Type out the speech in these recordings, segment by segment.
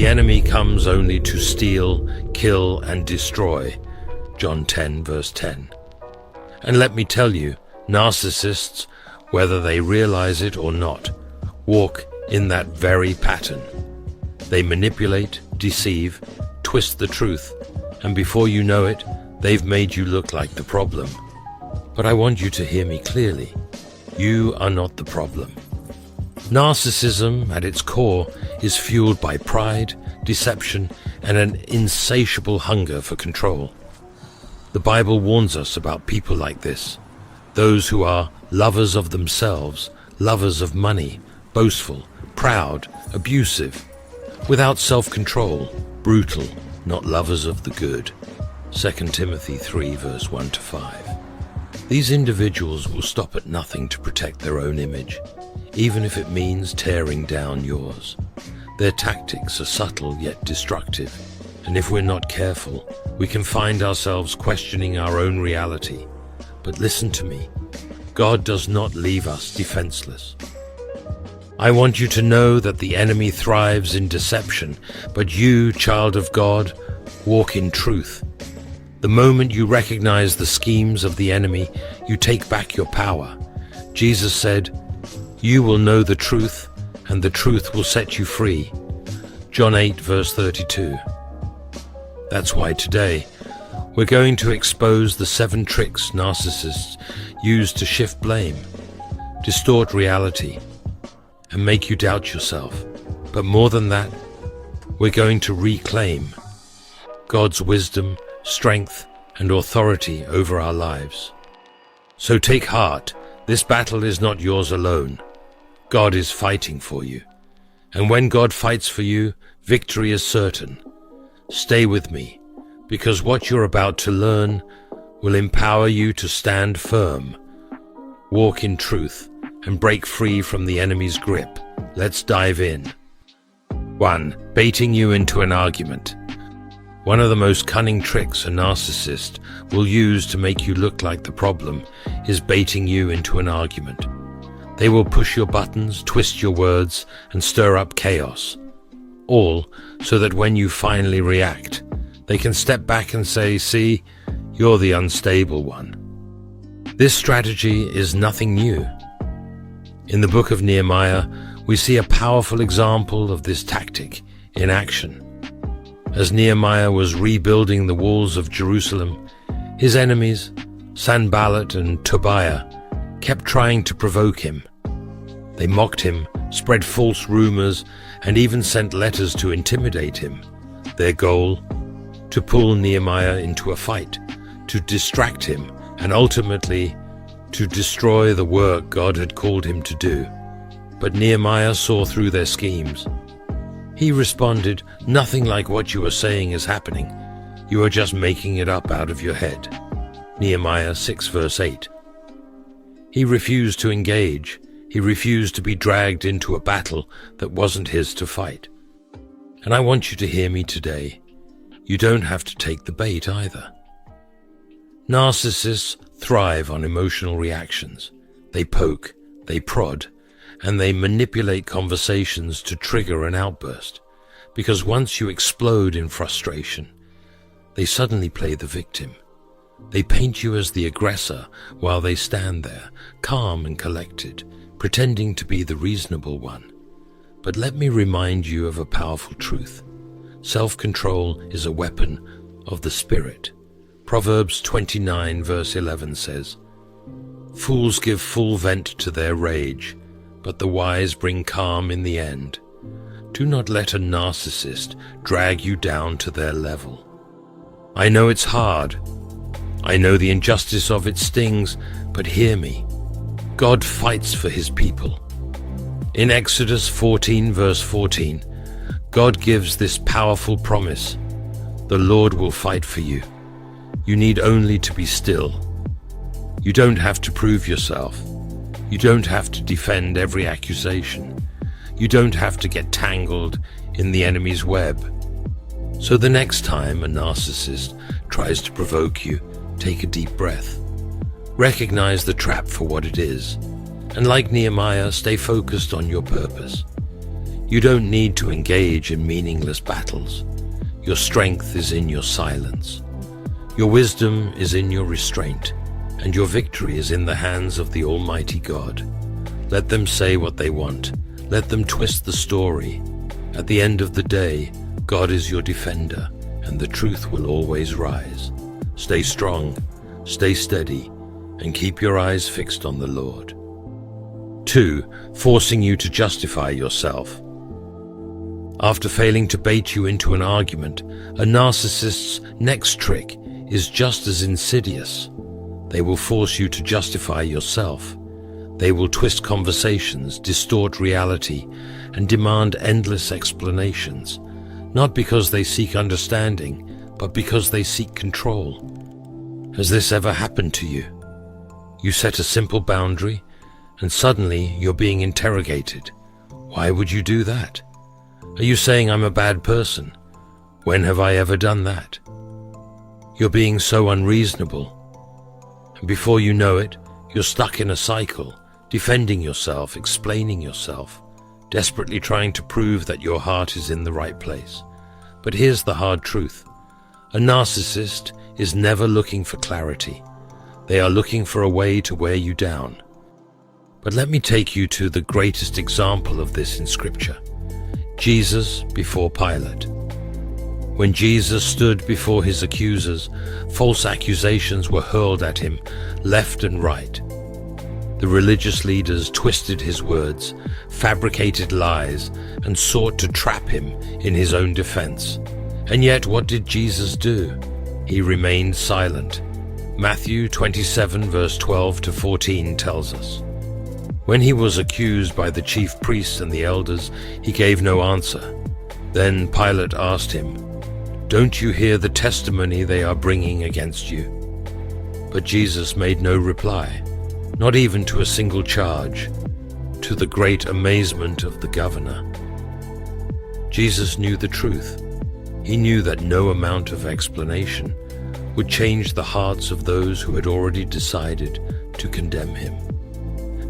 The enemy comes only to steal, kill, and destroy. John 10, verse 10. And let me tell you, narcissists, whether they realize it or not, walk in that very pattern. They manipulate, deceive, twist the truth, and before you know it, they've made you look like the problem. But I want you to hear me clearly. You are not the problem. Narcissism, at its core, is fueled by pride, deception, and an insatiable hunger for control. The Bible warns us about people like this, those who are lovers of themselves, lovers of money, boastful, proud, abusive, without self-control, brutal, not lovers of the good. 2 Timothy 3, verse 1-5. These individuals will stop at nothing to protect their own image, even if it means tearing down yours. Their tactics are subtle yet destructive, and if we're not careful, we can find ourselves questioning our own reality. But listen to me, God does not leave us defenseless. I want you to know that the enemy thrives in deception, but you, child of God, walk in truth. The moment you recognize the schemes of the enemy, you take back your power. Jesus said, "You will know the truth, and the truth will set you free." John 8, verse 32. That's why today, we're going to expose the 7 tricks narcissists use to shift blame, distort reality, and make you doubt yourself. But more than that, we're going to reclaim God's wisdom, strength, and authority over our lives. So take heart, this battle is not yours alone. God is fighting for you. And when God fights for you, victory is certain. Stay with me, because what you're about to learn will empower you to stand firm, walk in truth, and break free from the enemy's grip. Let's dive in. 1. Baiting you into an argument. One of the most cunning tricks a narcissist will use to make you look like the problem is baiting you into an argument. They will push your buttons, twist your words, and stir up chaos. All so that when you finally react, they can step back and say, "See, you're the unstable one." This strategy is nothing new. In the book of Nehemiah, we see a powerful example of this tactic in action. As Nehemiah was rebuilding the walls of Jerusalem, his enemies, Sanballat and Tobiah, kept trying to provoke him. They mocked him, spread false rumors, and even sent letters to intimidate him. Their goal? To pull Nehemiah into a fight, to distract him, and ultimately to destroy the work God had called him to do. But Nehemiah saw through their schemes. He responded, "Nothing like what you are saying is happening. You are just making it up out of your head." Nehemiah 6, verse 8. He refused to engage. He refused to be dragged into a battle that wasn't his to fight. And I want you to hear me today. You don't have to take the bait either. Narcissists thrive on emotional reactions. They poke, they prod, and they manipulate conversations to trigger an outburst. Because once you explode in frustration, they suddenly play the victim. They paint you as the aggressor while they stand there, calm and collected, pretending to be the reasonable one. But let me remind you of a powerful truth. Self-control is a weapon of the Spirit. Proverbs 29, verse 11 says, "Fools give full vent to their rage, but the wise bring calm in the end." Do not let a narcissist drag you down to their level. I know it's hard. I know the injustice of it stings, but hear me. God fights for his people. In Exodus 14, verse 14, God gives this powerful promise: the Lord will fight for you. You need only to be still. You don't have to prove yourself. You don't have to defend every accusation. You don't have to get tangled in the enemy's web. So the next time a narcissist tries to provoke you, take a deep breath. Recognize the trap for what it is, and like Nehemiah, stay focused on your purpose. You don't need to engage in meaningless battles. Your strength is in your silence. Your wisdom is in your restraint, and your victory is in the hands of the Almighty God. Let them say what they want. Let them twist the story. At the end of the day, God is your defender, and the truth will always rise. Stay strong, stay steady, and keep your eyes fixed on the Lord. 2. Forcing you to justify yourself. After failing to bait you into an argument, a narcissist's next trick is just as insidious. They will force you to justify yourself. They will twist conversations, distort reality, and demand endless explanations, not because they seek understanding, but because they seek control. Has this ever happened to you? You set a simple boundary, and suddenly you're being interrogated. Why would you do that? Are you saying I'm a bad person? When have I ever done that? You're being so unreasonable. And before you know it, you're stuck in a cycle, defending yourself, explaining yourself, desperately trying to prove that your heart is in the right place. But here's the hard truth. A narcissist is never looking for clarity. They are looking for a way to wear you down. But let me take you to the greatest example of this in Scripture. Jesus before Pilate. When Jesus stood before his accusers, false accusations were hurled at him left and right. The religious leaders twisted his words, fabricated lies, and sought to trap him in his own defense. And yet, what did Jesus do? He remained silent. Matthew 27 verse 12 to 14 tells us. When he was accused by the chief priests and the elders, he gave no answer. Then Pilate asked him, "Don't you hear the testimony they are bringing against you?" But Jesus made no reply, not even to a single charge, to the great amazement of the governor. Jesus knew the truth. He knew that no amount of explanation would change the hearts of those who had already decided to condemn him.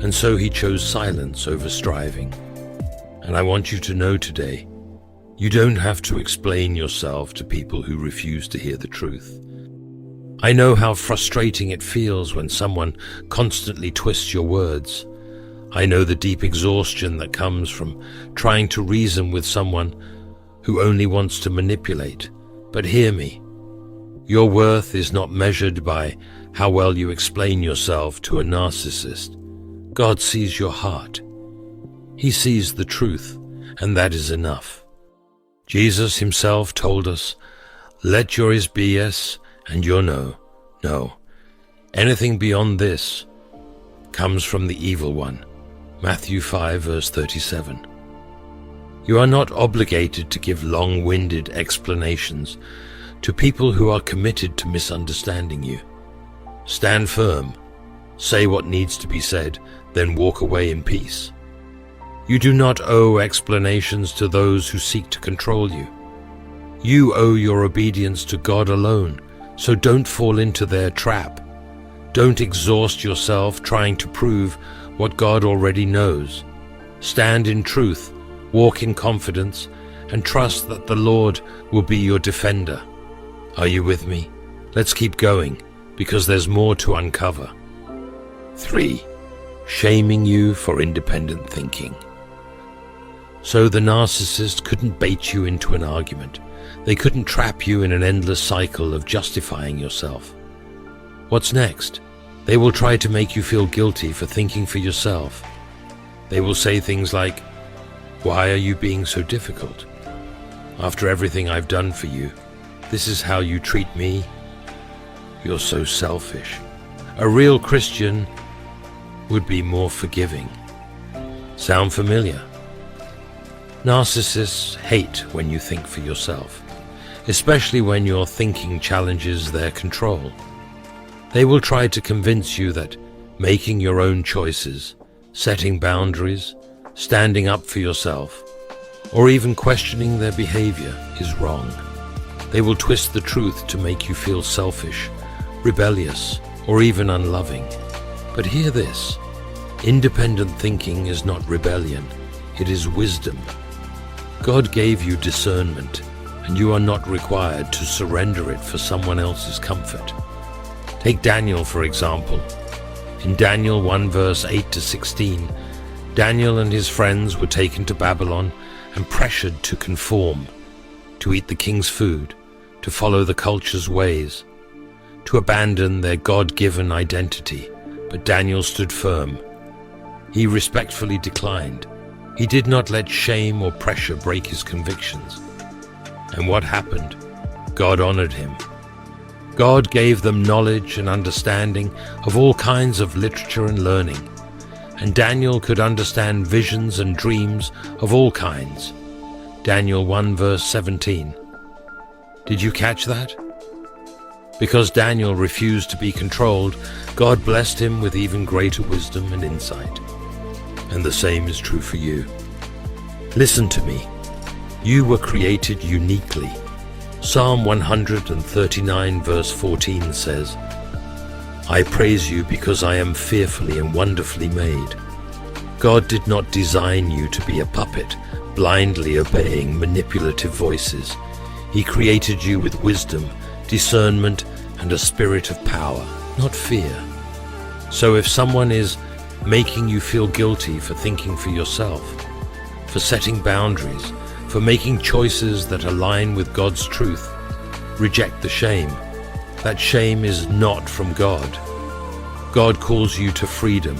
And so he chose silence over striving. And I want you to know today, you don't have to explain yourself to people who refuse to hear the truth. I know how frustrating it feels when someone constantly twists your words. I know the deep exhaustion that comes from trying to reason with someone who only wants to manipulate. But hear me. Your worth is not measured by how well you explain yourself to a narcissist. God sees your heart. He sees the truth, and that is enough. Jesus himself told us, "Let yours be yes and your no, no. Anything beyond this comes from the evil one." Matthew 5 verse 37. You are not obligated to give long-winded explanations to people who are committed to misunderstanding you. Stand firm, say what needs to be said, then walk away in peace. You do not owe explanations to those who seek to control you. You owe your obedience to God alone, so don't fall into their trap. Don't exhaust yourself trying to prove what God already knows. Stand in truth, walk in confidence, and trust that the Lord will be your defender. Are you with me? Let's keep going, because there's more to uncover. 3. Shaming you for independent thinking. So the narcissist couldn't bait you into an argument. They couldn't trap you in an endless cycle of justifying yourself. What's next? They will try to make you feel guilty for thinking for yourself. They will say things like, "Why are you being so difficult? After everything I've done for you, this is how you treat me? You're so selfish." A real Christian would be more forgiving. Sound familiar? Narcissists hate when you think for yourself, especially when your thinking challenges their control. They will try to convince you that making your own choices, setting boundaries, standing up for yourself, or even questioning their behavior is wrong. They will twist the truth to make you feel selfish, rebellious, or even unloving. But hear this, independent thinking is not rebellion, it is wisdom. God gave you discernment, and you are not required to surrender it for someone else's comfort. Take Daniel, for example. In Daniel 1 verse 8 to 16, Daniel and his friends were taken to Babylon and pressured to conform, to eat the king's food, to follow the culture's ways, to abandon their God-given identity. But Daniel stood firm. He respectfully declined. He did not let shame or pressure break his convictions. And what happened? God honored him. God gave them knowledge and understanding of all kinds of literature and learning, and Daniel could understand visions and dreams of all kinds. Daniel 1 verse 17. Did you catch that? Because Daniel refused to be controlled, God blessed him with even greater wisdom and insight. And the same is true for you. Listen to me. You were created uniquely. Psalm 139 verse 14 says, I praise you because I am fearfully and wonderfully made. God did not design you to be a puppet, blindly obeying manipulative voices. He created you with wisdom, discernment, and a spirit of power, not fear. So if someone is making you feel guilty for thinking for yourself, for setting boundaries, for making choices that align with God's truth, reject the shame. That shame is not from God. God calls you to freedom.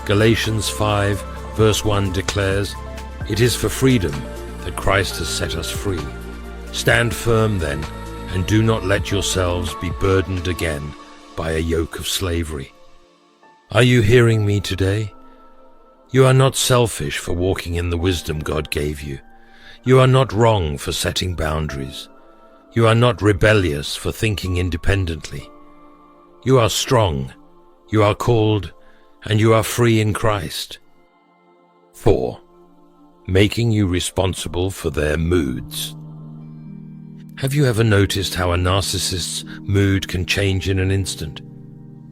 Galatians 5 verse 1 declares, it is for freedom that Christ has set us free. Stand firm then, and do not let yourselves be burdened again by a yoke of slavery. Are you hearing me today? You are not selfish for walking in the wisdom God gave you. You are not wrong for setting boundaries. You are not rebellious for thinking independently. You are strong, you are called, and you are free in Christ. 4. Making you responsible for their moods. Have you ever noticed how a narcissist's mood can change in an instant?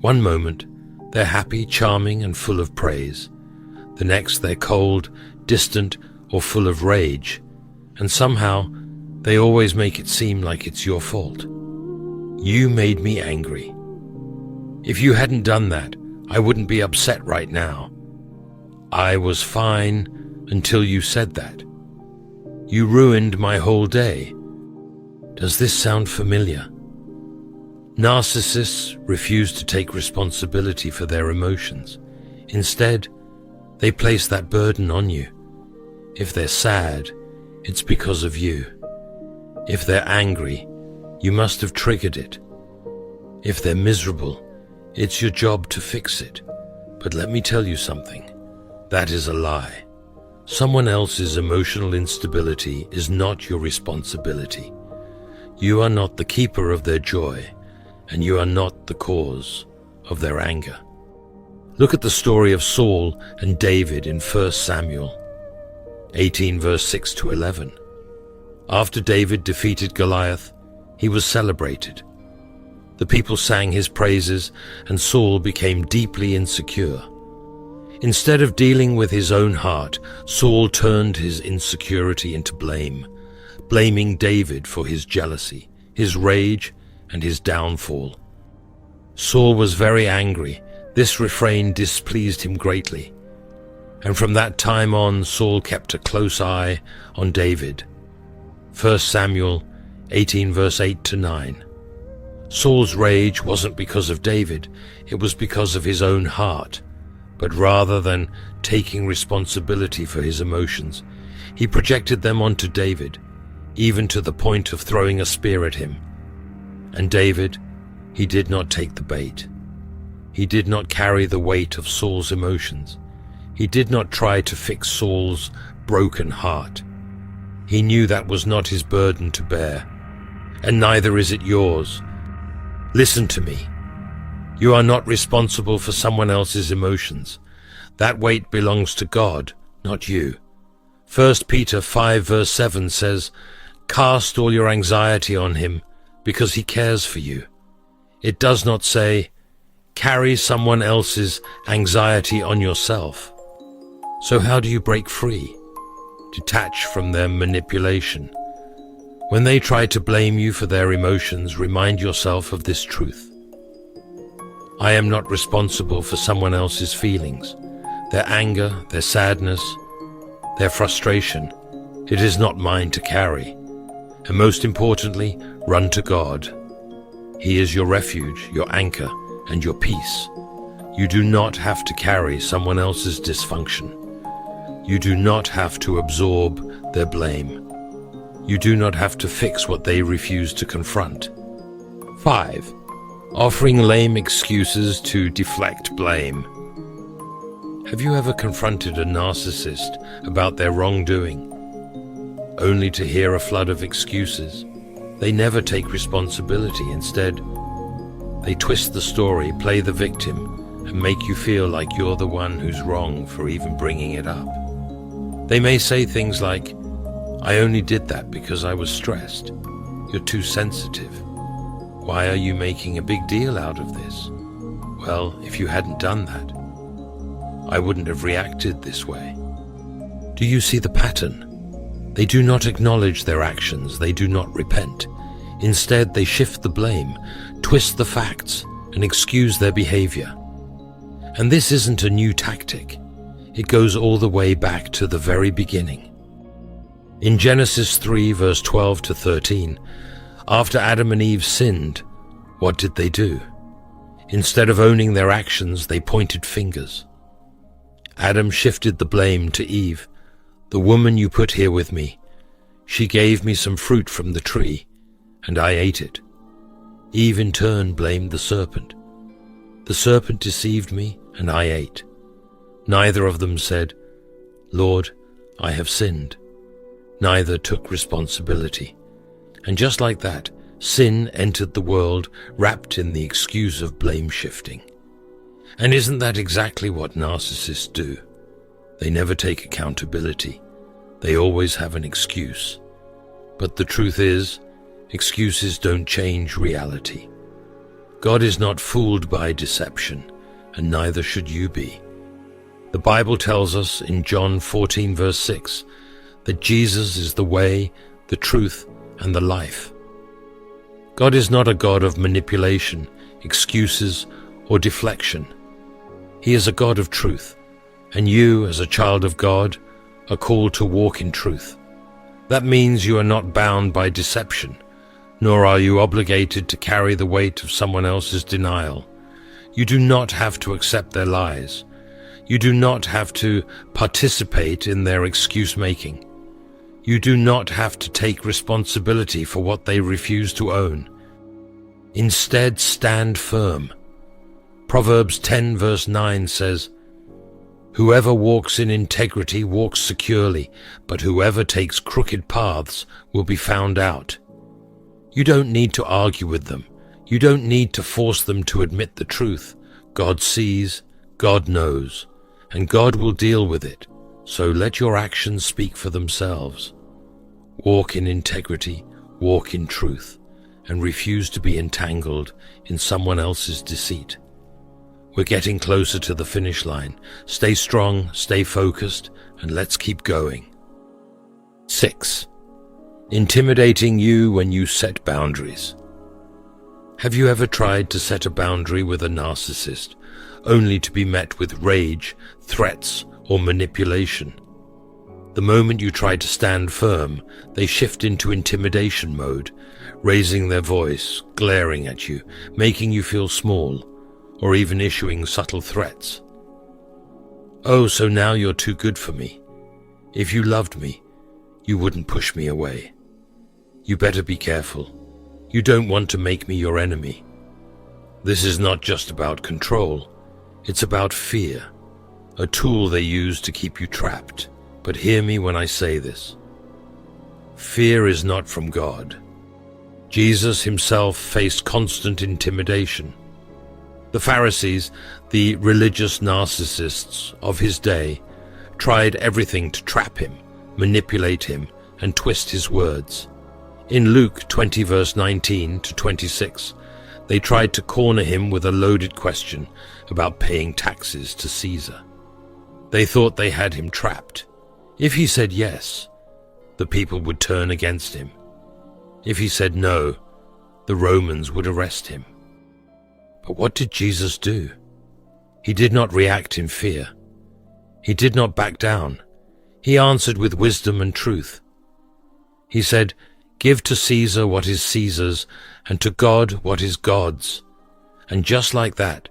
One moment, they're happy, charming, and full of praise. The next, they're cold, distant, or full of rage. And somehow, they always make it seem like it's your fault. You made me angry. If you hadn't done that, I wouldn't be upset right now. I was fine until you said that. You ruined my whole day. Does this sound familiar? Narcissists refuse to take responsibility for their emotions. Instead, they place that burden on you. If they're sad, it's because of you. If they're angry, you must have triggered it. If they're miserable, it's your job to fix it. But let me tell you something. That is a lie. Someone else's emotional instability is not your responsibility. You are not the keeper of their joy, and you are not the cause of their anger. Look at the story of Saul and David in 1 Samuel 18 verse 6 to 11. After David defeated Goliath, he was celebrated. The people sang his praises, and Saul became deeply insecure. Instead of dealing with his own heart, Saul turned his insecurity into blame, blaming David for his jealousy, his rage, and his downfall. Saul was very angry. This refrain displeased him greatly. And from that time on, Saul kept a close eye on David. 1 Samuel 18 verse 8 to 9. Saul's rage wasn't because of David, it was because of his own heart. But rather than taking responsibility for his emotions, he projected them onto David, even to the point of throwing a spear at him. And David, he did not take the bait. He did not carry the weight of Saul's emotions. He did not try to fix Saul's broken heart. He knew that was not his burden to bear, and neither is it yours. Listen to me. You are not responsible for someone else's emotions. That weight belongs to God, not you. 1 Peter 5 verse 7 says, "Cast all your anxiety on him, because he cares for you." It does not say, "Carry someone else's anxiety on yourself." So how do you break free? Detach from their manipulation. When they try to blame you for their emotions, remind yourself of this truth. I am not responsible for someone else's feelings, their anger, their sadness, their frustration. It is not mine to carry. And most importantly, run to God. He is your refuge, your anchor, and your peace. You do not have to carry someone else's dysfunction. You do not have to absorb their blame. You do not have to fix what they refuse to confront. 5. Offering lame excuses to deflect blame. Have you ever confronted a narcissist about their wrongdoing, only to hear a flood of excuses? They never take responsibility. Instead, they twist the story, play the victim, and make you feel like you're the one who's wrong for even bringing it up. They may say things like, I only did that because I was stressed. You're too sensitive. Why are you making a big deal out of this? Well, if you hadn't done that, I wouldn't have reacted this way. Do you see the pattern? They do not acknowledge their actions. They do not repent. Instead, they shift the blame, twist the facts, and excuse their behavior. And this isn't a new tactic. It goes all the way back to the very beginning. In Genesis 3, verse 12 to 13, after Adam and Eve sinned, what did they do? Instead of owning their actions, they pointed fingers. Adam shifted the blame to Eve. The woman you put here with me, she gave me some fruit from the tree, and I ate it. Eve in turn blamed the serpent. The serpent deceived me, and I ate. Neither of them said, Lord, I have sinned. Neither took responsibility. And just like that, sin entered the world wrapped in the excuse of blame shifting. And isn't that exactly what narcissists do? They never take accountability. They always have an excuse. But the truth is, excuses don't change reality. God is not fooled by deception, and neither should you be. The Bible tells us in John 14, verse 6, that Jesus is the way, the truth, and the life. God is not a God of manipulation, excuses, or deflection. He is a God of truth, and you, as a child of God, are called to walk in truth. That means you are not bound by deception, nor are you obligated to carry the weight of someone else's denial. You do not have to accept their lies. You do not have to participate in their excuse-making. You do not have to take responsibility for what they refuse to own. Instead, stand firm. Proverbs 10 verse 9 says, Whoever walks in integrity walks securely, but whoever takes crooked paths will be found out. You don't need to argue with them. You don't need to force them to admit the truth. God sees, God knows, and God will deal with it. So let your actions speak for themselves. Walk in integrity, walk in truth, and refuse to be entangled in someone else's deceit. We're getting closer to the finish line. Stay strong, stay focused, and let's keep going. 6. Intimidating you when you set boundaries. Have you ever tried to set a boundary with a narcissist, only to be met with rage, threats, or manipulation? The moment you try to stand firm, they shift into intimidation mode, raising their voice, glaring at you, making you feel small, or even issuing subtle threats. Oh, so now you're too good for me. If you loved me, you wouldn't push me away. You better be careful. You don't want to make me your enemy. This is not just about control. It's about fear, a tool they use to keep you trapped. But hear me when I say this. Fear is not from God. Jesus himself faced constant intimidation. The Pharisees, the religious narcissists of his day, tried everything to trap him, manipulate him, and twist his words. In Luke 20 verse 19 to 26, they tried to corner him with a loaded question about paying taxes to Caesar. They thought they had him trapped. If he said yes, the people would turn against him. If he said no, the Romans would arrest him. But what did Jesus do? He did not react in fear. He did not back down. He answered with wisdom and truth. He said, "Give to Caesar what is Caesar's, and to God what is God's." And just like that,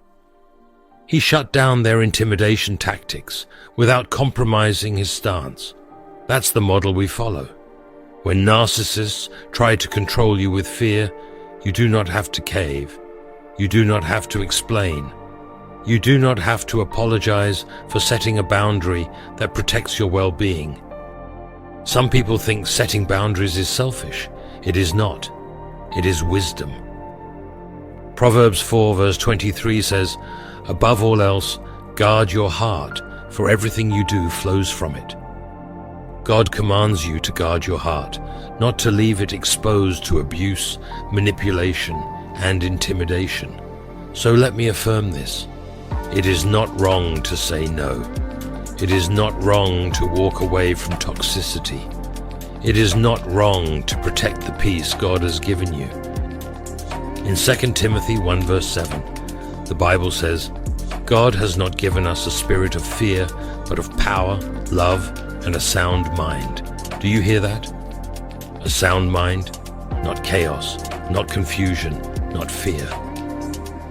he shut down their intimidation tactics without compromising his stance. That's the model we follow. When narcissists try to control you with fear, you do not have to cave. You do not have to explain. You do not have to apologize for setting a boundary that protects your well-being. Some people think setting boundaries is selfish. It is not. It is wisdom. Proverbs 4 verse 23 says, "Above all else, guard your heart, for everything you do flows from it." God commands you to guard your heart, not to leave it exposed to abuse, manipulation, and intimidation. So let me affirm this. It is not wrong to say no. It is not wrong to walk away from toxicity. It is not wrong to protect the peace God has given you. In 2 Timothy 1 verse 7, the Bible says, "God has not given us a spirit of fear, but of power, love, and a sound mind." Do you hear that? A sound mind, not chaos, not confusion, not fear.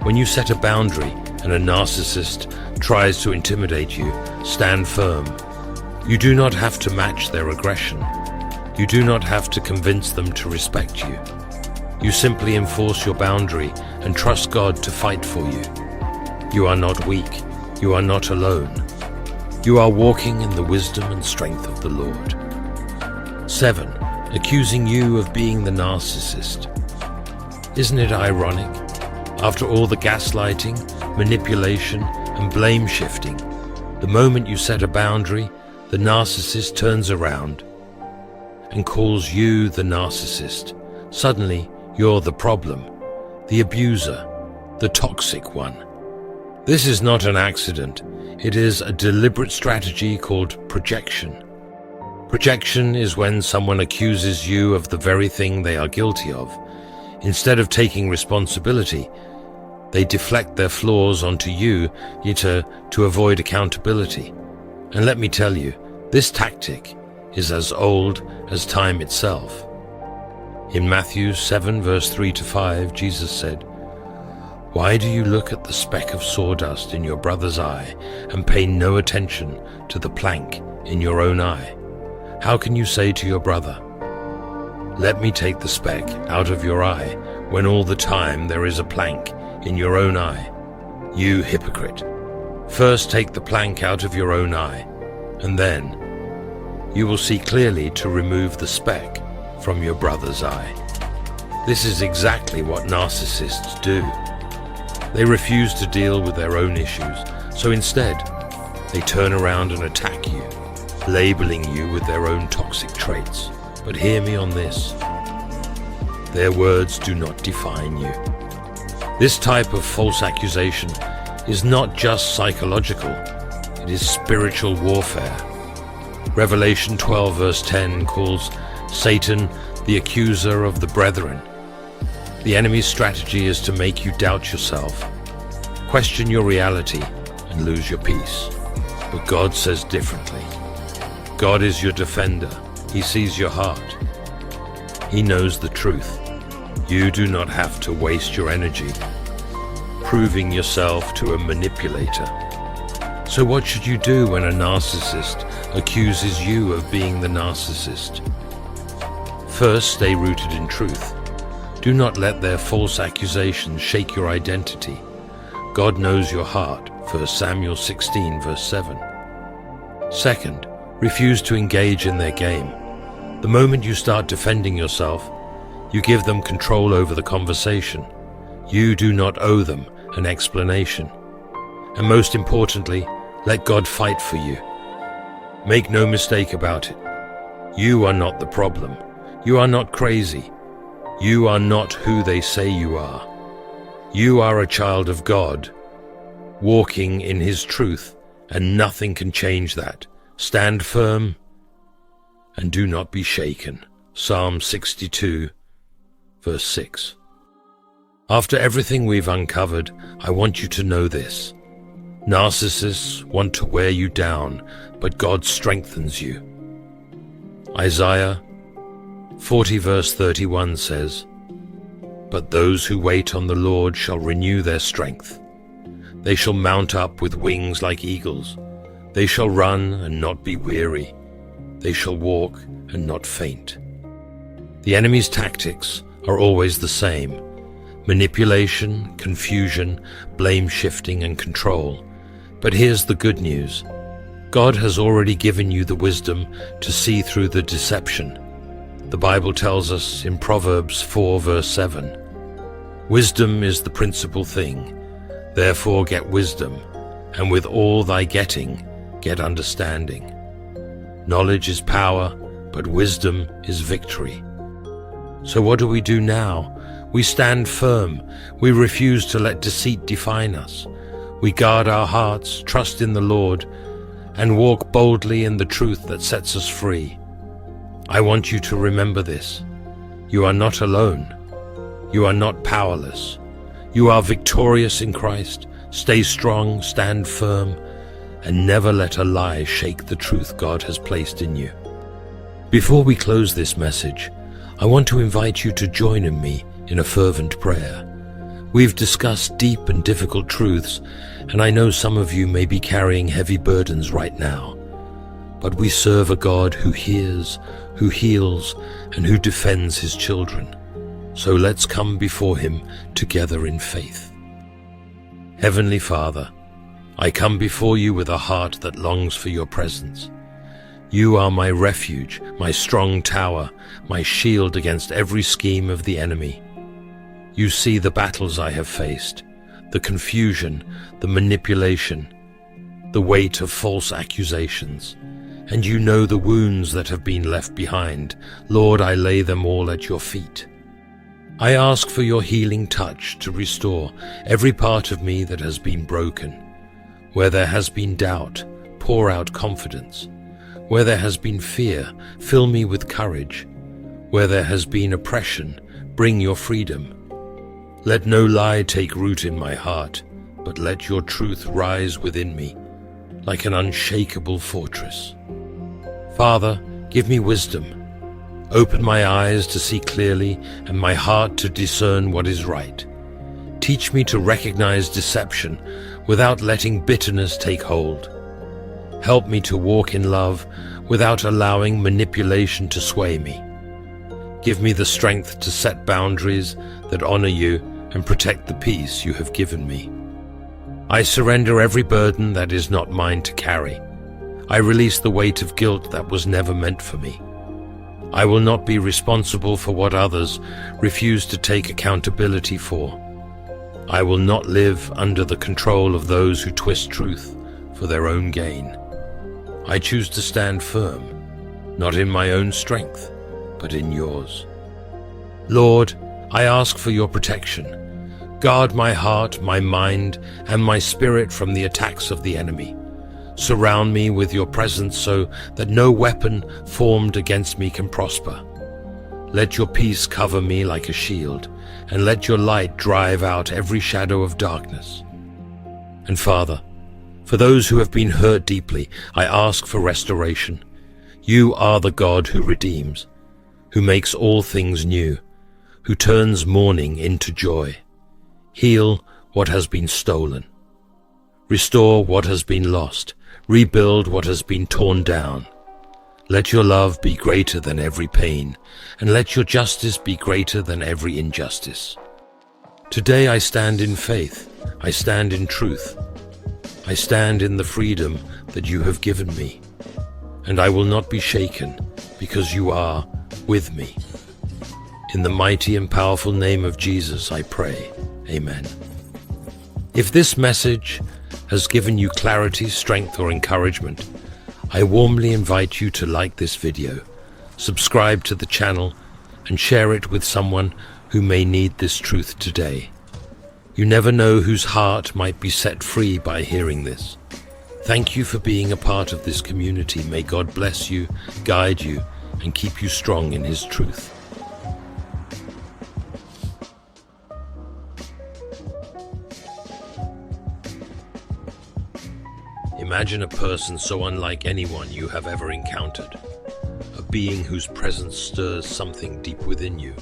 When you set a boundary and a narcissist tries to intimidate you, stand firm. You do not have to match their aggression. You do not have to convince them to respect you. You simply enforce your boundary and trust God to fight for you. You are not weak. You are not alone. You are walking in the wisdom and strength of the Lord. 7. Accusing you of being the narcissist. Isn't it ironic? After all the gaslighting, manipulation, and blame shifting, the moment you set a boundary, the narcissist turns around and calls you the narcissist. Suddenly, you're the problem, the abuser, the toxic one. This is not an accident. It is a deliberate strategy called projection. Projection is when someone accuses you of the very thing they are guilty of. Instead of taking responsibility, they deflect their flaws onto you to avoid accountability. And let me tell you, this tactic is as old as time itself. In Matthew 7 verse 3-5, Jesus said, "Why do you look at the speck of sawdust in your brother's eye and pay no attention to the plank in your own eye? How can you say to your brother, 'Let me take the speck out of your eye,' when all the time there is a plank in your own eye? You hypocrite! First take the plank out of your own eye, and then you will see clearly to remove the speck from your brother's eye." This is exactly what narcissists do. They refuse to deal with their own issues, so instead, they turn around and attack you, labeling you with their own toxic traits. But hear me on this. Their words do not define you. This type of false accusation is not just psychological, it is spiritual warfare. Revelation 12 verse 10 calls Satan the accuser of the brethren. The enemy's strategy is to make you doubt yourself, question your reality, and lose your peace. But God says differently. God is your defender. He sees your heart. He knows the truth. You do not have to waste your energy proving yourself to a manipulator. So what should you do when a narcissist accuses you of being the narcissist? First, stay rooted in truth. Do not let their false accusations shake your identity. God knows your heart, 1 Samuel 16 verse 7. Second, refuse to engage in their game. The moment you start defending yourself, you give them control over the conversation. You do not owe them an explanation. And most importantly, let God fight for you. Make no mistake about it. You are not the problem. You are not crazy. You are not who they say you are. You are a child of God, walking in His truth, and nothing can change that. Stand firm, and do not be shaken. Psalm 62, verse 6. After everything we've uncovered, I want you to know this. Narcissists want to wear you down, but God strengthens you. Isaiah 40 verse 31 says, "But those who wait on the Lord shall renew their strength. They shall mount up with wings like eagles. They shall run and not be weary. They shall walk and not faint." The enemy's tactics are always the same: manipulation, confusion, blame shifting, and control. But here's the good news. God has already given you the wisdom to see through the deception. The Bible tells us in Proverbs 4 verse 7, "Wisdom is the principal thing. Therefore get wisdom, and with all thy getting, get understanding." Knowledge is power, but wisdom is victory. So what do we do now? We stand firm. We refuse to let deceit define us. We guard our hearts, trust in the Lord, and walk boldly in the truth that sets us free. I want you to remember this. You are not alone. You are not powerless. You are victorious in Christ. Stay strong, stand firm, and never let a lie shake the truth God has placed in you. Before we close this message, I want to invite you to join in me in a fervent prayer. We've discussed deep and difficult truths, and I know some of you may be carrying heavy burdens right now. But we serve a God who hears, who heals, and who defends his children. So let's come before him together in faith. Heavenly Father, I come before you with a heart that longs for your presence. You are my refuge, my strong tower, my shield against every scheme of the enemy. You see the battles I have faced, the confusion, the manipulation, the weight of false accusations, and you know the wounds that have been left behind. Lord, I lay them all at your feet. I ask for your healing touch to restore every part of me that has been broken. Where there has been doubt, pour out confidence. Where there has been fear, fill me with courage. Where there has been oppression, bring your freedom. Let no lie take root in my heart, but let your truth rise within me like an unshakable fortress. Father, give me wisdom. Open my eyes to see clearly and my heart to discern what is right. Teach me to recognize deception without letting bitterness take hold. Help me to walk in love without allowing manipulation to sway me. Give me the strength to set boundaries that honor you and protect the peace you have given me. I surrender every burden that is not mine to carry. I release the weight of guilt that was never meant for me. I will not be responsible for what others refuse to take accountability for. I will not live under the control of those who twist truth for their own gain. I choose to stand firm, not in my own strength, but in yours. Lord, I ask for your protection. Guard my heart, my mind, and my spirit from the attacks of the enemy. Surround me with your presence so that no weapon formed against me can prosper. Let your peace cover me like a shield, and let your light drive out every shadow of darkness. And Father, for those who have been hurt deeply, I ask for restoration. You are the God who redeems, who makes all things new, who turns mourning into joy. Heal what has been stolen. Restore what has been lost. Rebuild what has been torn down. Let your love be greater than every pain, and let your justice be greater than every injustice. Today I stand in faith. I stand in truth. I stand in the freedom that you have given me, and I will not be shaken because you are with me. In the mighty and powerful name of Jesus, I pray. Amen. If this message has given you clarity, strength, or encouragement, I warmly invite you to like this video, subscribe to the channel, and share it with someone who may need this truth today. You never know whose heart might be set free by hearing this. Thank you for being a part of this community. May God bless you, guide you, and keep you strong in his truth. Imagine a person so unlike anyone you have ever encountered, a being whose presence stirs something deep within you.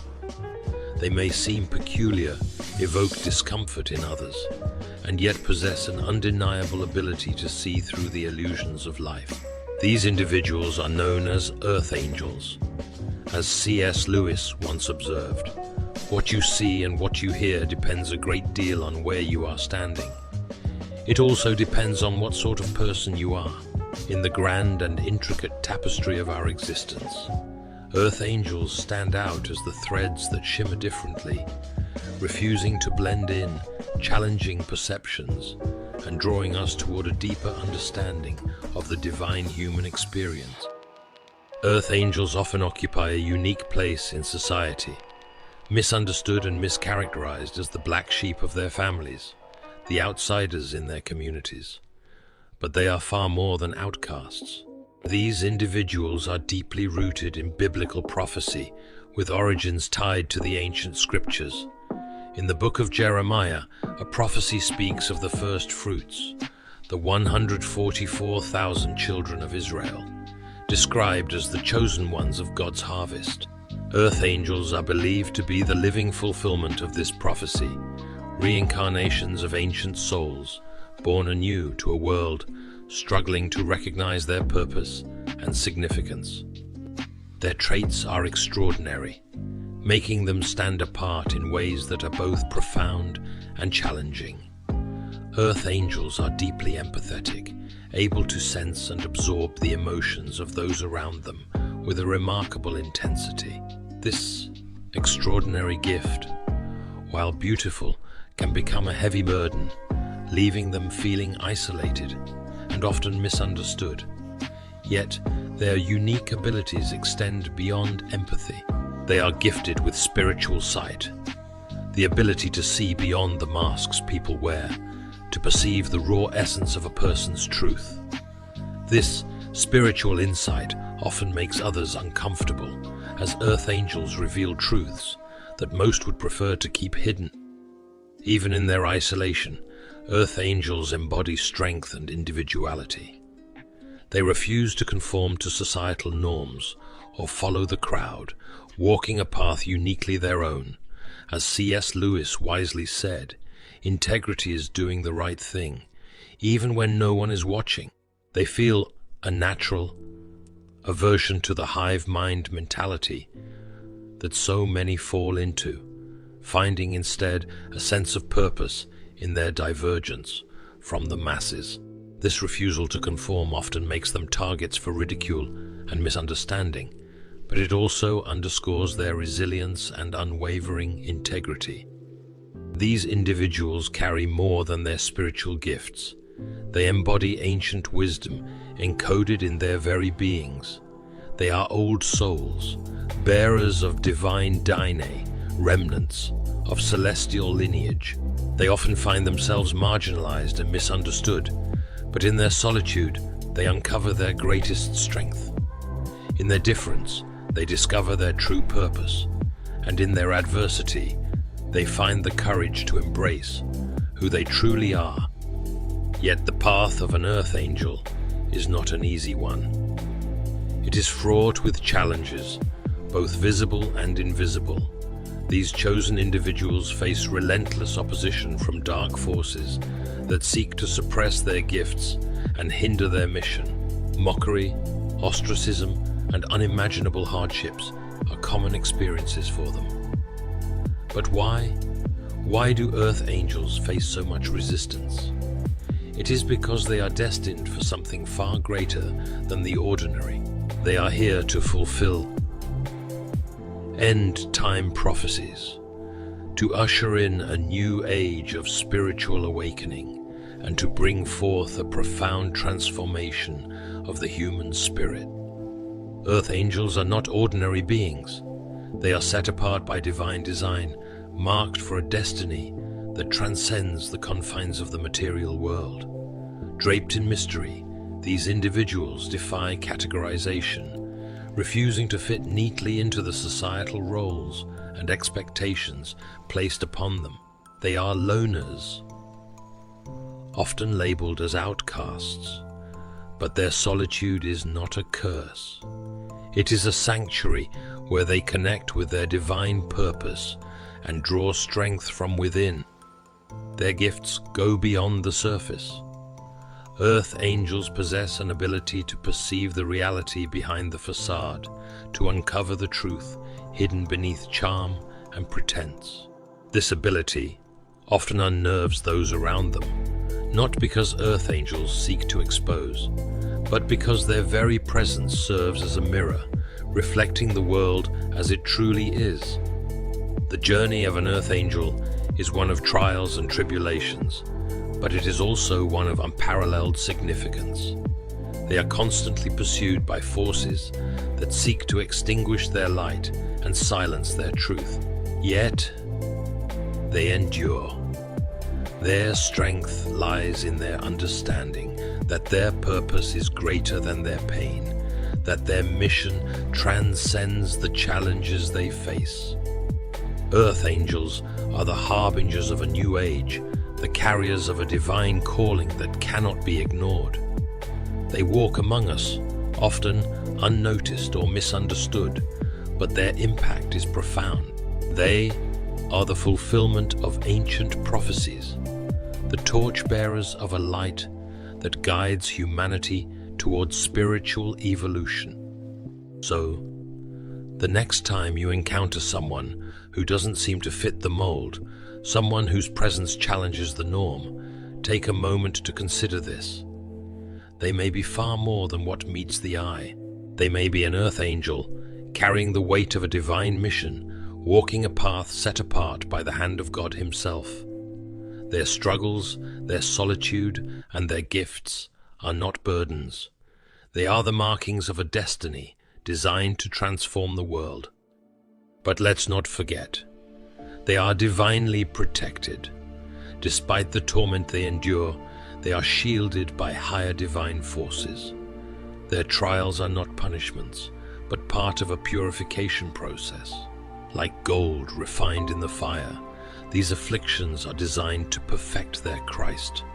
They may seem peculiar, evoke discomfort in others, and yet possess an undeniable ability to see through the illusions of life. These individuals are known as Earth Angels. As C.S. Lewis once observed, what you see and what you hear depends a great deal on where you are standing. It also depends on what sort of person you are. In the grand and intricate tapestry of our existence, Earth Angels stand out as the threads that shimmer differently, refusing to blend in, challenging perceptions, and drawing us toward a deeper understanding of the divine human experience. Earth Angels often occupy a unique place in society, misunderstood and mischaracterized as the black sheep of their families, the outsiders in their communities. But they are far more than outcasts. These individuals are deeply rooted in biblical prophecy, with origins tied to the ancient scriptures. In the book of Jeremiah, a prophecy speaks of the first fruits, the 144,000 children of Israel, described as the chosen ones of God's harvest. Earth Angels are believed to be the living fulfillment of this prophecy, reincarnations of ancient souls, born anew to a world struggling to recognize their purpose and significance. Their traits are extraordinary, making them stand apart in ways that are both profound and challenging. Earth Angels are deeply empathetic, able to sense and absorb the emotions of those around them with a remarkable intensity. This extraordinary gift, while beautiful, can become a heavy burden, leaving them feeling isolated and often misunderstood. Yet, their unique abilities extend beyond empathy. They are gifted with spiritual sight, the ability to see beyond the masks people wear, to perceive the raw essence of a person's truth. This spiritual insight often makes others uncomfortable, as Earth Angels reveal truths that most would prefer to keep hidden. Even in their isolation, Earth Angels embody strength and individuality. They refuse to conform to societal norms or follow the crowd, walking a path uniquely their own. As C.S. Lewis wisely said, integrity is doing the right thing, even when no one is watching. They feel a natural aversion to the hive mind mentality that so many fall into, finding instead a sense of purpose in their divergence from the masses. This refusal to conform often makes them targets for ridicule and misunderstanding, but it also underscores their resilience and unwavering integrity. These individuals carry more than their spiritual gifts. They embody ancient wisdom encoded in their very beings. They are old souls, bearers of divine DNA, remnants of celestial lineage. They often find themselves marginalized and misunderstood, but in their solitude, they uncover their greatest strength. In their difference, they discover their true purpose, and in their adversity, they find the courage to embrace who they truly are. Yet the path of an Earth Angel is not an easy one. It is fraught with challenges, both visible and invisible. These chosen individuals face relentless opposition from dark forces that seek to suppress their gifts and hinder their mission. Mockery, ostracism, and unimaginable hardships are common experiences for them. But why? Why do Earth Angels face so much resistance? It is because they are destined for something far greater than the ordinary. They are here to fulfill end-time prophecies, to usher in a new age of spiritual awakening, and to bring forth a profound transformation of the human spirit. Earth Angels are not ordinary beings. They are set apart by divine design, marked for a destiny that transcends the confines of the material world. Draped in mystery, these individuals defy categorization, refusing to fit neatly into the societal roles and expectations placed upon them. They are loners, often labeled as outcasts, but their solitude is not a curse. It is a sanctuary where they connect with their divine purpose and draw strength from within. Their gifts go beyond the surface. Earth angels possess an ability to perceive the reality behind the facade, to uncover the truth hidden beneath charm and pretense. This ability often unnerves those around them, not because earth angels seek to expose, but because their very presence serves as a mirror, reflecting the world as it truly is. The journey of an earth angel is one of trials and tribulations, but it is also one of unparalleled significance. They are constantly pursued by forces that seek to extinguish their light and silence their truth. Yet, they endure. Their strength lies in their understanding that their purpose is greater than their pain, that their mission transcends the challenges they face. Earth angels are the harbingers of a new age, the carriers of a divine calling that cannot be ignored. They walk among us, often unnoticed or misunderstood, but their impact is profound. They are the fulfillment of ancient prophecies, the torchbearers of a light that guides humanity towards spiritual evolution. So, the next time you encounter someone who doesn't seem to fit the mold, someone whose presence challenges the norm, take a moment to consider this. They may be far more than what meets the eye. They may be an earth angel, carrying the weight of a divine mission, walking a path set apart by the hand of God Himself. Their struggles, their solitude, and their gifts are not burdens. They are the markings of a destiny designed to transform the world. But let's not forget, they are divinely protected. Despite the torment they endure, they are shielded by higher divine forces. Their trials are not punishments, but part of a purification process. Like gold refined in the fire, these afflictions are designed to perfect their Christ.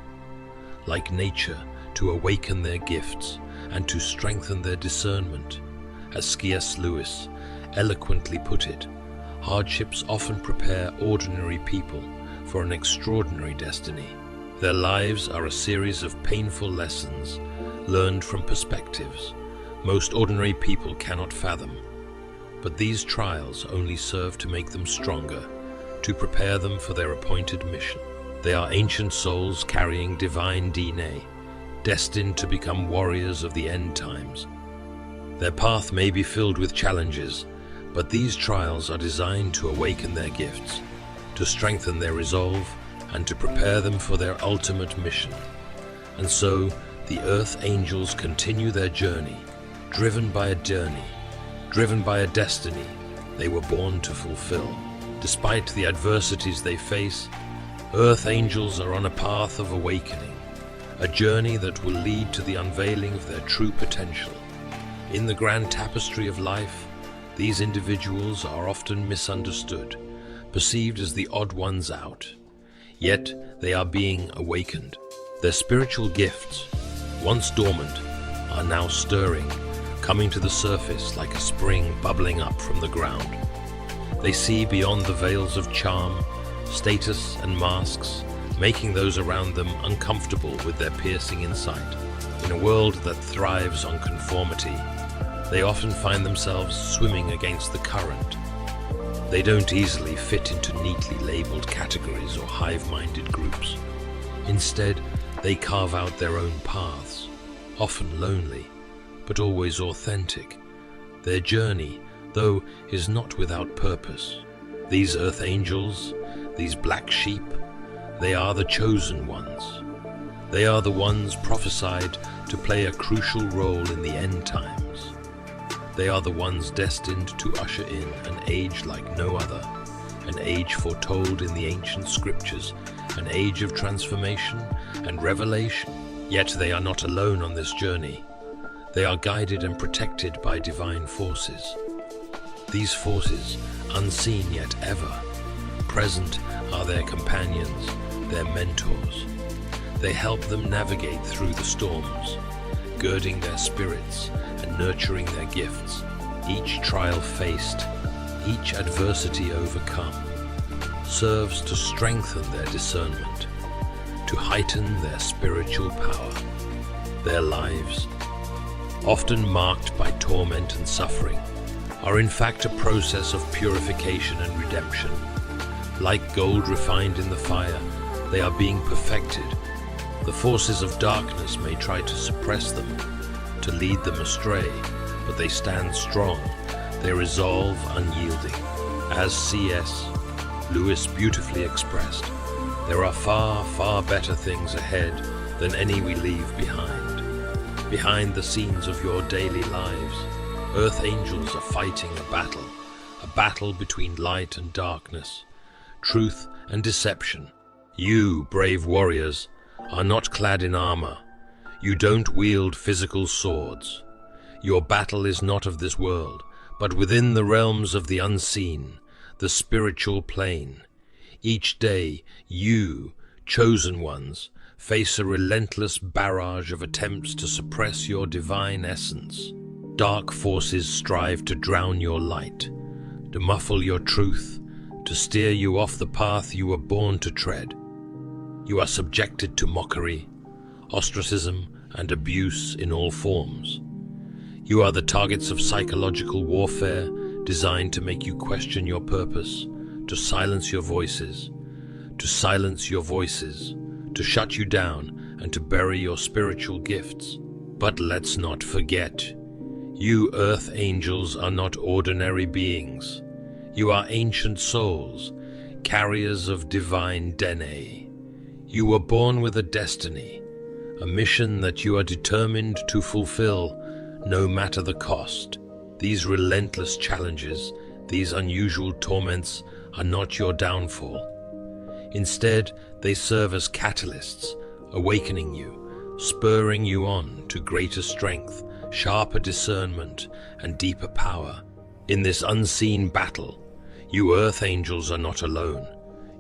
Like nature, to awaken their gifts and to strengthen their discernment. As C.S. Lewis eloquently put it, hardships often prepare ordinary people for an extraordinary destiny. Their lives are a series of painful lessons learned from perspectives most ordinary people cannot fathom. But these trials only serve to make them stronger, to prepare them for their appointed mission. They are ancient souls carrying divine DNA, destined to become warriors of the end times. Their path may be filled with challenges, but these trials are designed to awaken their gifts, to strengthen their resolve, and to prepare them for their ultimate mission. And so, the Earth Angels continue their journey, driven by a destiny they were born to fulfill. Despite the adversities they face, Earth Angels are on a path of awakening, a journey that will lead to the unveiling of their true potential. In the grand tapestry of life, these individuals are often misunderstood, perceived as the odd ones out. Yet they are being awakened. Their spiritual gifts, once dormant, are now stirring, coming to the surface like a spring bubbling up from the ground. They see beyond the veils of charm, status, and masks, making those around them uncomfortable with their piercing insight. In a world that thrives on conformity, they often find themselves swimming against the current. They don't easily fit into neatly labeled categories or hive-minded groups. Instead, they carve out their own paths, often lonely, but always authentic. Their journey, though, is not without purpose. These Earth Angels, these black sheep, they are the chosen ones. They are the ones prophesied to play a crucial role in the end times. They are the ones destined to usher in an age like no other, an age foretold in the ancient scriptures, an age of transformation and revelation. Yet they are not alone on this journey. They are guided and protected by divine forces. These forces, unseen yet ever present, are their companions, their mentors. They help them navigate through the storms, girding their spirits and nurturing their gifts. Each trial faced, each adversity overcome, serves to strengthen their discernment, to heighten their spiritual power. Their lives, often marked by torment and suffering, are in fact a process of purification and redemption. Like gold refined in the fire, they are being perfected. The forces of darkness may try to suppress them, to lead them astray, but they stand strong. They resolve unyielding. As C.S. Lewis beautifully expressed, there are far, far better things ahead than any we leave behind. Behind the scenes of your daily lives, earth angels are fighting a battle between light and darkness, truth and deception. You, brave warriors, are not clad in armor. You don't wield physical swords. Your battle is not of this world, but within the realms of the unseen, the spiritual plane. Each day, you, chosen ones, face a relentless barrage of attempts to suppress your divine essence. Dark forces strive to drown your light, to muffle your truth, to steer you off the path you were born to tread. You are subjected to mockery, ostracism, and abuse in all forms. You are the targets of psychological warfare designed to make you question your purpose, to silence your voices, to shut you down, and to bury your spiritual gifts. But let's not forget, you earth angels are not ordinary beings. You are ancient souls, carriers of divine DNA. You were born with a destiny, a mission that you are determined to fulfill, no matter the cost. These relentless challenges, these unusual torments, are not your downfall. Instead, they serve as catalysts, awakening you, spurring you on to greater strength, sharper discernment, and deeper power. In this unseen battle, you earth angels are not alone.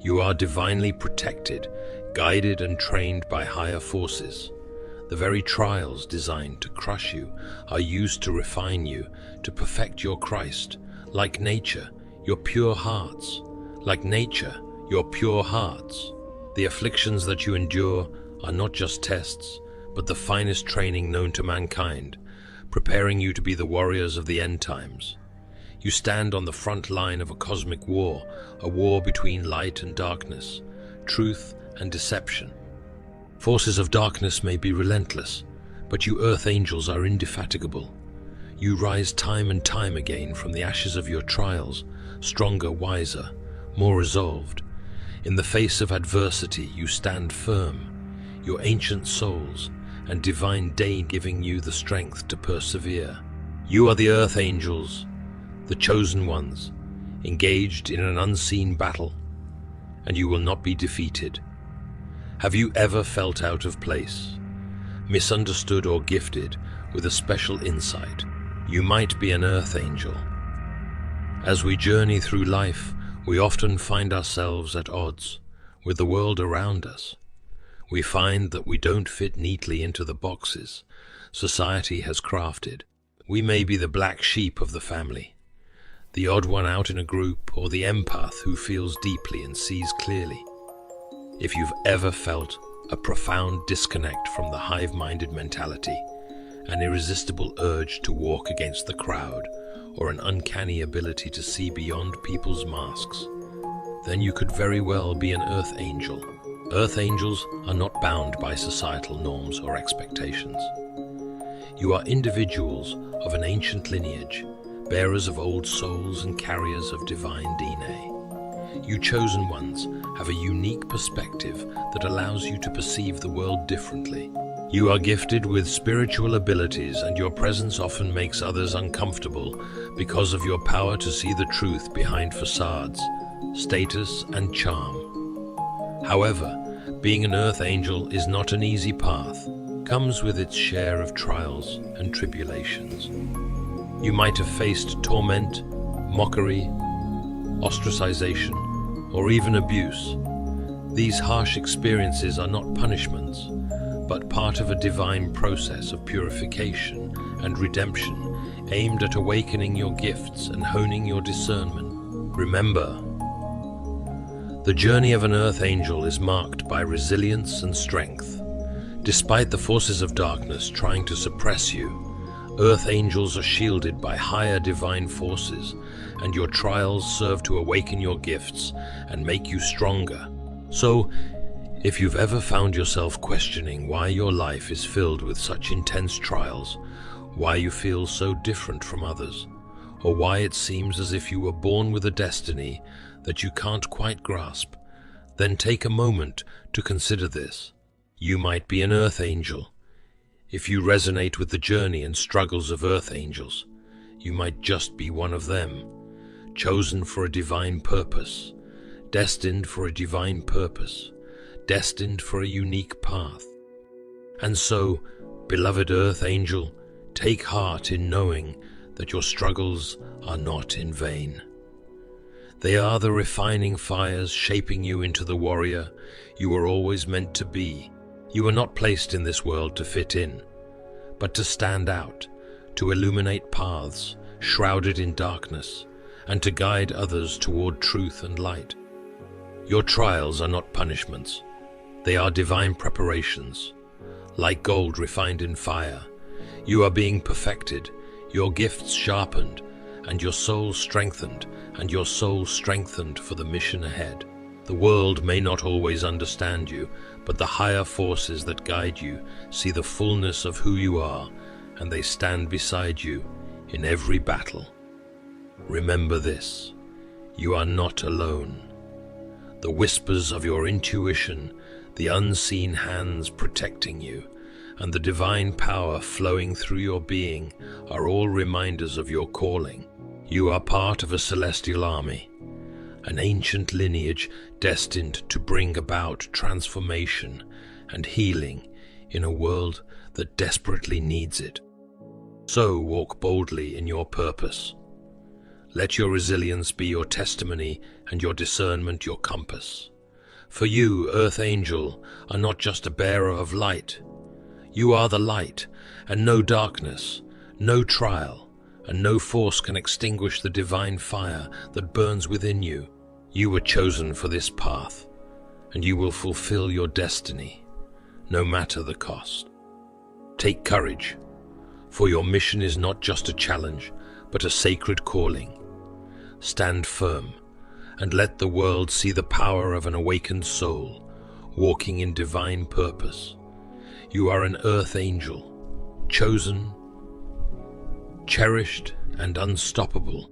You are divinely protected, guided and trained by higher forces. The very trials designed to crush you are used to refine you, to perfect your Christ. Like nature, your pure hearts. Like nature, your pure hearts. The afflictions that you endure are not just tests, but the finest training known to mankind, preparing you to be the warriors of the end times. You stand on the front line of a cosmic war, a war between light and darkness, truth and deception. Forces of darkness may be relentless, but you earth angels are indefatigable. You rise time and time again from the ashes of your trials, stronger, wiser, more resolved. In the face of adversity, you stand firm, your ancient souls and divine day giving you the strength to persevere. You are the earth angels, the chosen ones, engaged in an unseen battle, and you will not be defeated. Have you ever felt out of place, misunderstood or gifted with a special insight? You might be an earth angel. As we journey through life, we often find ourselves at odds with the world around us. We find that we don't fit neatly into the boxes society has crafted. We may be the black sheep of the family, the odd one out in a group, or the empath who feels deeply and sees clearly. If you've ever felt a profound disconnect from the hive-minded mentality, an irresistible urge to walk against the crowd, or an uncanny ability to see beyond people's masks, then you could very well be an earth angel. Earth angels are not bound by societal norms or expectations. You are individuals of an ancient lineage, bearers of old souls and carriers of divine DNA. You chosen ones have a unique perspective that allows you to perceive the world differently. You are gifted with spiritual abilities, and your presence often makes others uncomfortable because of your power to see the truth behind facades, status, and charm. However, being an earth angel is not an easy path. comes with its share of trials and tribulations. You might have faced torment, mockery, ostracization, or even abuse. These harsh experiences are not punishments, but part of a divine process of purification and redemption aimed at awakening your gifts and honing your discernment. Remember, the journey of an earth angel is marked by resilience and strength. Despite the forces of darkness trying to suppress you, earth angels are shielded by higher divine forces, and your trials serve to awaken your gifts and make you stronger. So, if you've ever found yourself questioning why your life is filled with such intense trials, why you feel so different from others, or why it seems as if you were born with a destiny that you can't quite grasp, then take a moment to consider this. You might be an earth angel. If you resonate with the journey and struggles of earth angels, you might just be one of them, chosen for a divine purpose, destined for a divine purpose, destined for a unique path. And so, beloved earth angel, take heart in knowing that your struggles are not in vain. They are the refining fires shaping you into the warrior you were always meant to be. You were not placed in this world to fit in, but to stand out, to illuminate paths shrouded in darkness, and to guide others toward truth and light. Your trials are not punishments. They are divine preparations. Like gold refined in fire, you are being perfected, your gifts sharpened, and your soul strengthened, for the mission ahead. The world may not always understand you, but the higher forces that guide you see the fullness of who you are, and they stand beside you in every battle. Remember this: you are not alone. The whispers of your intuition, the unseen hands protecting you, and the divine power flowing through your being are all reminders of your calling. You are part of a celestial army, an ancient lineage destined to bring about transformation and healing in a world that desperately needs it. So walk boldly in your purpose. Let your resilience be your testimony and your discernment your compass. For you, Earth Angel, are not just a bearer of light. You are the light, and no darkness, no trial, and no force can extinguish the divine fire that burns within you. You were chosen for this path, and you will fulfill your destiny, no matter the cost. Take courage, for your mission is not just a challenge, but a sacred calling. Stand firm, and let the world see the power of an awakened soul, walking in divine purpose. You are an Earth Angel, chosen, cherished, and unstoppable.